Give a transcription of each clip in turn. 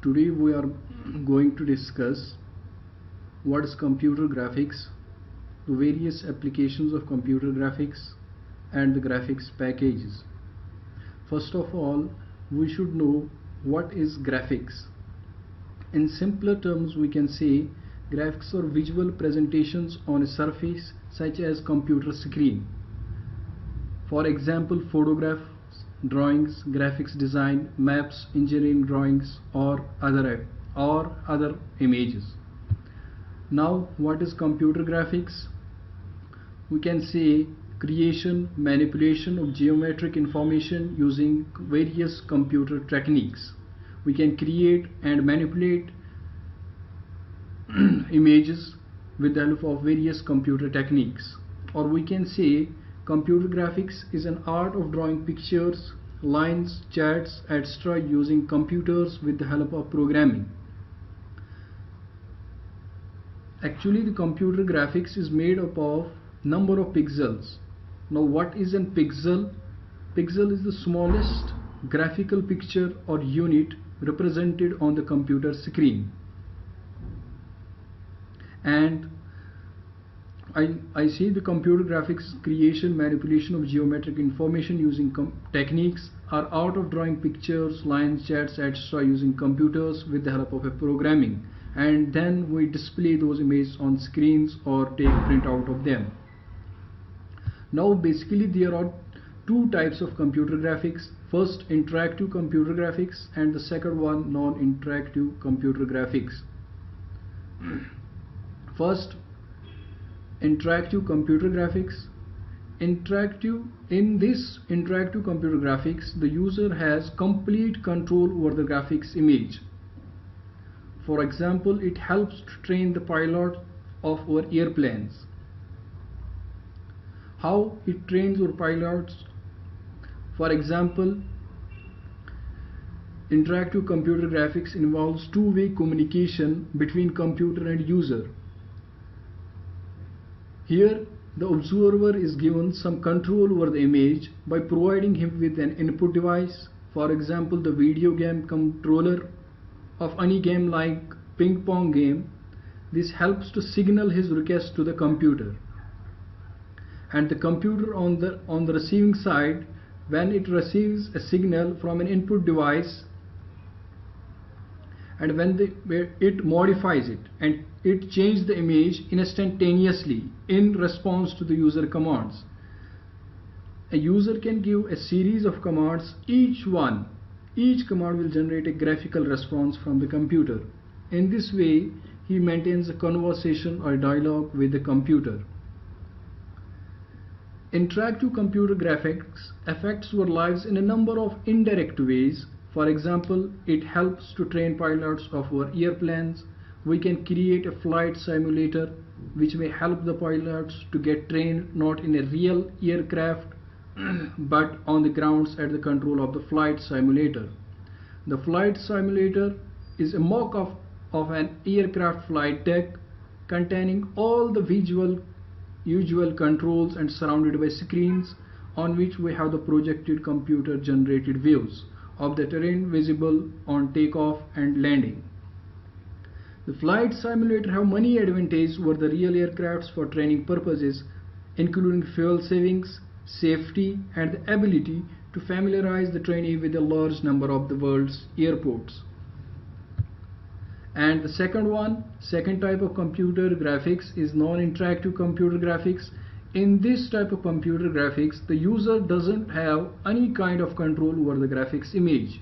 Today we are going to discuss what is computer graphics, the various applications of computer graphics and the graphics packages. First of all, we should know what is graphics. In simpler terms, we can say graphics are visual presentations on a surface such as computer screen. For example, photographs, drawings, graphics design, maps, engineering drawings, or other images. Now, what is computer graphics? We can say creation, manipulation of geometric information using various computer techniques. We can create and manipulate images with the help of various computer techniques. Or we can say computer graphics is an art of drawing pictures, lines, charts, etc. using computers with the help of programming. Actually, the computer graphics is made up of number of pixels. Now, what is a pixel? Pixel is the smallest graphical picture or unit represented on the computer screen. And I see the computer graphics creation, manipulation of geometric information using techniques are art of drawing pictures, lines, charts, etc. using computers with the help of a programming, and then we display those images on screens or take print out of them. Now basically there are two types of computer graphics. First, interactive computer graphics, and the second one, non-interactive computer graphics. First, interactive computer graphics. In this interactive computer graphics, the user has complete control over the graphics image. For example, it helps to train the pilot of our airplanes. How it trains our pilots? For example, interactive computer graphics involves two-way communication between computer and user. Here, the observer is given some control over the image by providing him with an input device. For example, the video game controller of any game like ping pong game. This helps to signal his request to the computer. And the computer on the receiving side, when it receives a signal from an input device, and when it modifies it and it changes the image instantaneously in response to the user commands. A user can give a series of commands. Each command will generate a graphical response from the computer. In this way, he maintains a conversation or dialogue with the computer. Interactive computer graphics affects our lives in a number of indirect ways. For example, it helps to train pilots of our airplanes. We can create a flight simulator which may help the pilots to get trained not in a real aircraft but on the grounds at the control of the flight simulator. The flight simulator is a mock-up of an aircraft flight deck containing all the usual controls and surrounded by screens on which we have the projected computer generated views of the terrain visible on takeoff and landing. The flight simulator have many advantages over the real aircrafts for training purposes, including fuel savings, safety, and the ability to familiarize the trainee with a large number of the world's airports. And the second type of computer graphics is non-interactive computer graphics. In this type of computer graphics, the user doesn't have any kind of control over the graphics image.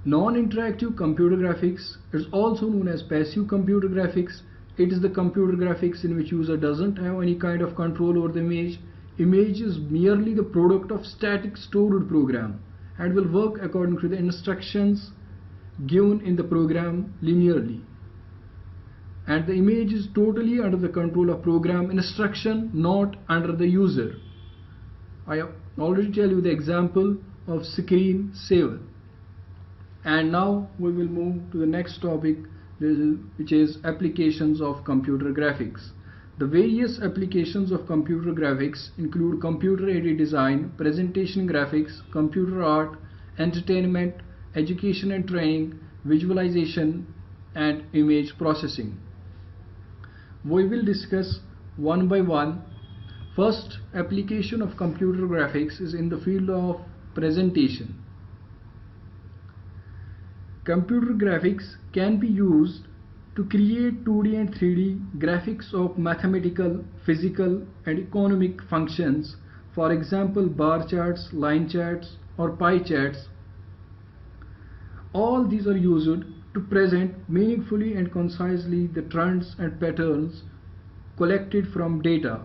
Non-interactive computer graphics is also known as passive computer graphics. It is the computer graphics in which user doesn't have any kind of control over the image. Image is merely the product of static stored program and will work according to the instructions given in the program linearly. And the image is totally under the control of program instruction, not under the user. I have already tell you the example of screen saver. And now we will move to the next topic, which is applications of computer graphics. The various applications of computer graphics include computer-aided design, presentation graphics, computer art, entertainment, education and training, visualization, and image processing. We will discuss one by one. First application of computer graphics is in the field of presentation. Computer graphics can be used to create 2D and 3D graphics of mathematical, physical, and economic functions. For example, bar charts, line charts, or pie charts. All these are used to present meaningfully and concisely the trends and patterns collected from data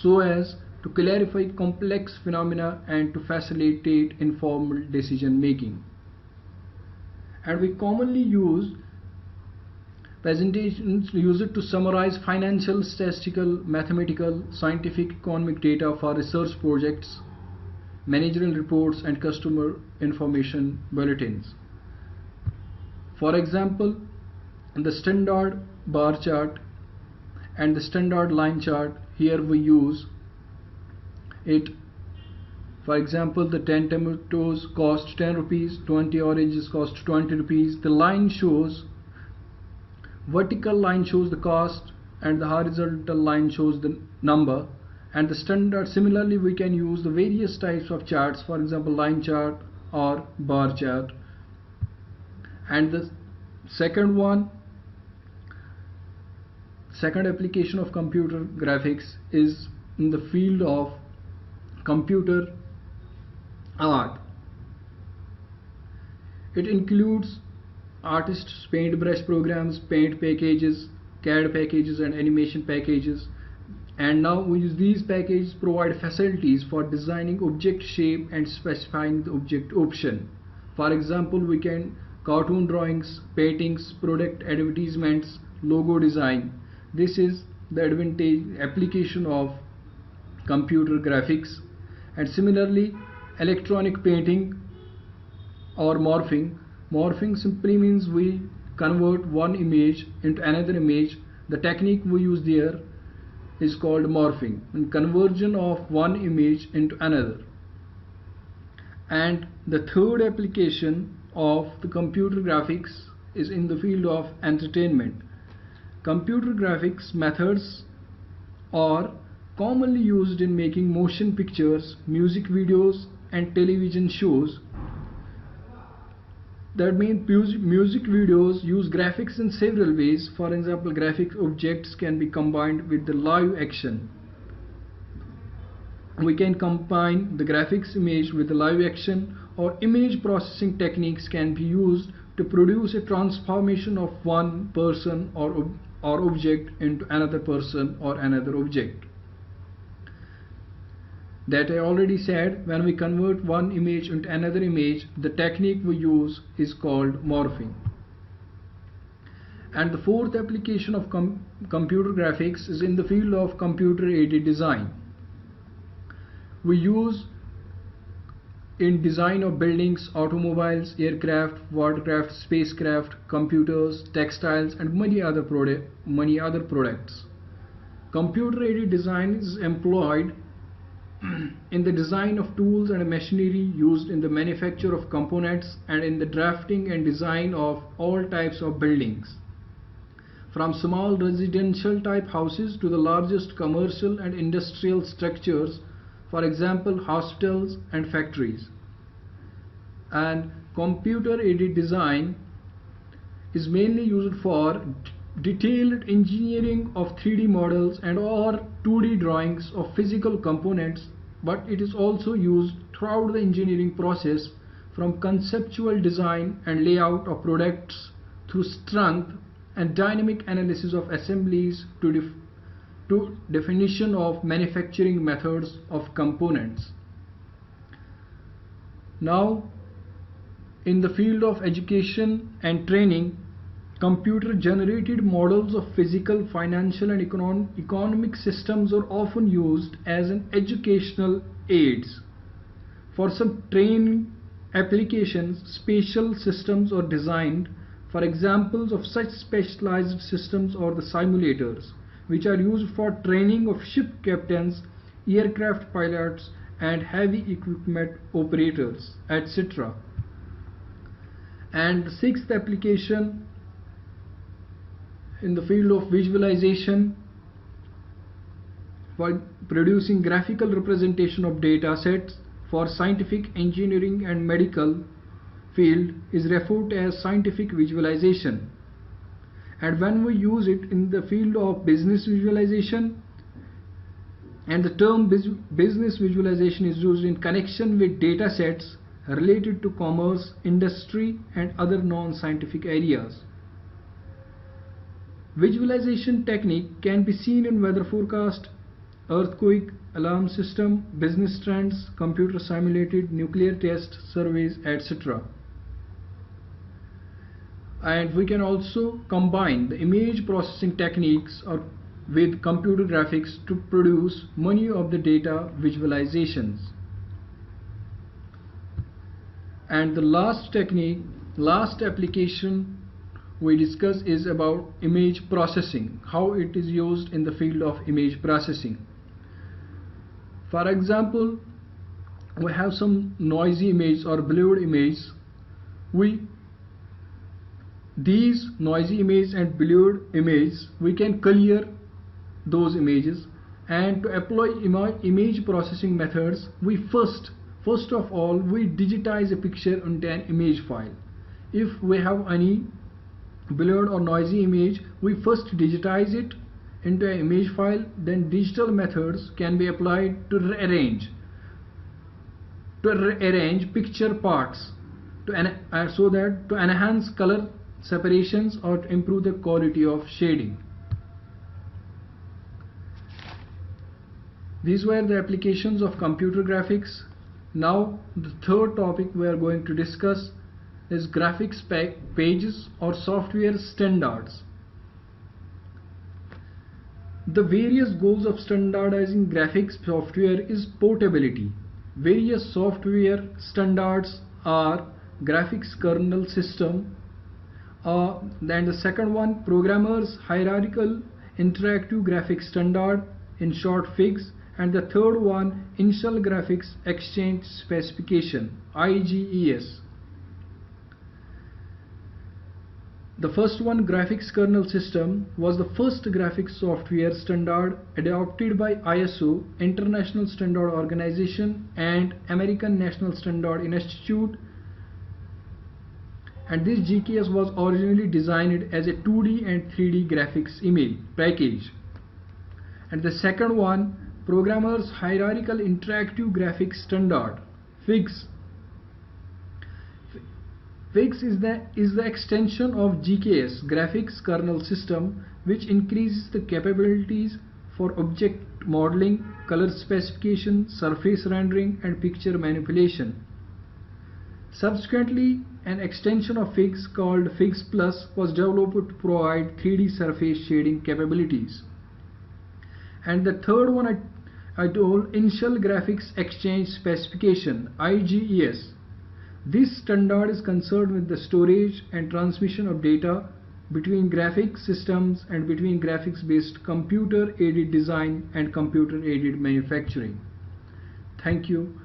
so as to clarify complex phenomena and to facilitate informed decision making. And we commonly use presentations use it to summarize financial, statistical, mathematical, scientific, economic data for research projects, managerial reports, and customer information bulletins. For example, the standard bar chart and the standard line chart, here we use it. For example, the 10 tomatoes cost 10 rupees, 20 oranges cost 20 rupees. The line shows, vertical line shows the cost and the horizontal line shows the number. And the standard, similarly we can use the various types of charts, for example line chart or bar chart. And the second application of computer graphics is in the field of computer art. It includes artists' paintbrush programs, paint packages, CAD packages, and animation packages. And now we use these packages provide facilities for designing object shape and specifying the object option. For example, we can cartoon drawings, paintings, product advertisements, logo design. This is the application of computer graphics. And similarly, electronic painting or morphing. Morphing simply means we convert one image into another image. The technique we use there is called morphing, and conversion of one image into another. And the third application of the computer graphics is in the field of entertainment. Computer graphics methods are commonly used in making motion pictures, music videos, and television shows. That means music videos use graphics in several ways. For example, graphic objects can be combined with the live action. We can combine the graphics image with the live action, or image processing techniques can be used to produce a transformation of one person or object into another person or another object. That I already said, when we convert one image into another image, the technique we use is called morphing. And the fourth application of computer graphics is in the field of computer-aided design. We use in design of buildings, automobiles, aircraft, watercraft, spacecraft, computers, textiles, and many other products. Computer-aided design is employed in the design of tools and machinery used in the manufacture of components and in the drafting and design of all types of buildings, from small residential type houses to the largest commercial and industrial structures, for example hospitals and factories. And computer-aided design is mainly used for detailed engineering of 3D models and or 2D drawings of physical components, but it is also used throughout the engineering process, from conceptual design and layout of products through strength and dynamic analysis of assemblies to definition of manufacturing methods of components. Now, in the field of education and training, computer-generated models of physical, financial, and economic systems are often used as an educational aids. For some training applications, spatial systems are designed. For examples of such specialized systems are the simulators, which are used for training of ship captains, aircraft pilots, and heavy equipment operators, etc. And the sixth application in the field of visualization for producing graphical representation of data sets for scientific, engineering and medical field is referred to as scientific visualization. And when we use it in the field of business visualization, and the term business visualization is used in connection with data sets related to commerce, industry and other non-scientific areas. Visualization technique can be seen in weather forecast, earthquake, alarm system, business trends, computer simulated nuclear test, surveys, etc. And we can also combine the image processing techniques with computer graphics to produce many of the data visualizations. And the last application we discuss is about image processing, how it is used in the field of image processing. For example, we have some noisy image or blurred image. These noisy image and blurred image, we can clear those images, and to apply image processing methods, we first of all we digitize a picture into an image file. If we have any blurred or noisy image, we first digitize it into an image file, then digital methods can be applied to rearrange picture parts to enhance color separations or to improve the quality of shading. These were the applications of computer graphics. Now the third topic we are going to discuss is graphics pages or software standards. The various goals of standardizing graphics software is portability. Various software standards are graphics kernel system, then the second one, programmers hierarchical interactive graphics standard, in short FIGS, and the third one, initial graphics exchange specification, IGES. The first one, graphics kernel system, was the first graphics software standard adopted by ISO, International Standard Organization, and American National Standard Institute. And this GKS was originally designed as a 2D and 3D graphics image package. And the second one, Programmers Hierarchical Interactive Graphics Standard, FIGS. FIGS is the extension of GKS, Graphics Kernel System, which increases the capabilities for object modeling, color specification, surface rendering, and picture manipulation. Subsequently, an extension of FIGS called FIGS Plus was developed to provide 3D surface shading capabilities. And the third one I told, Initial Graphics Exchange Specification, IGES. This standard is concerned with the storage and transmission of data between graphics systems and between graphics-based computer-aided design and computer-aided manufacturing. Thank you.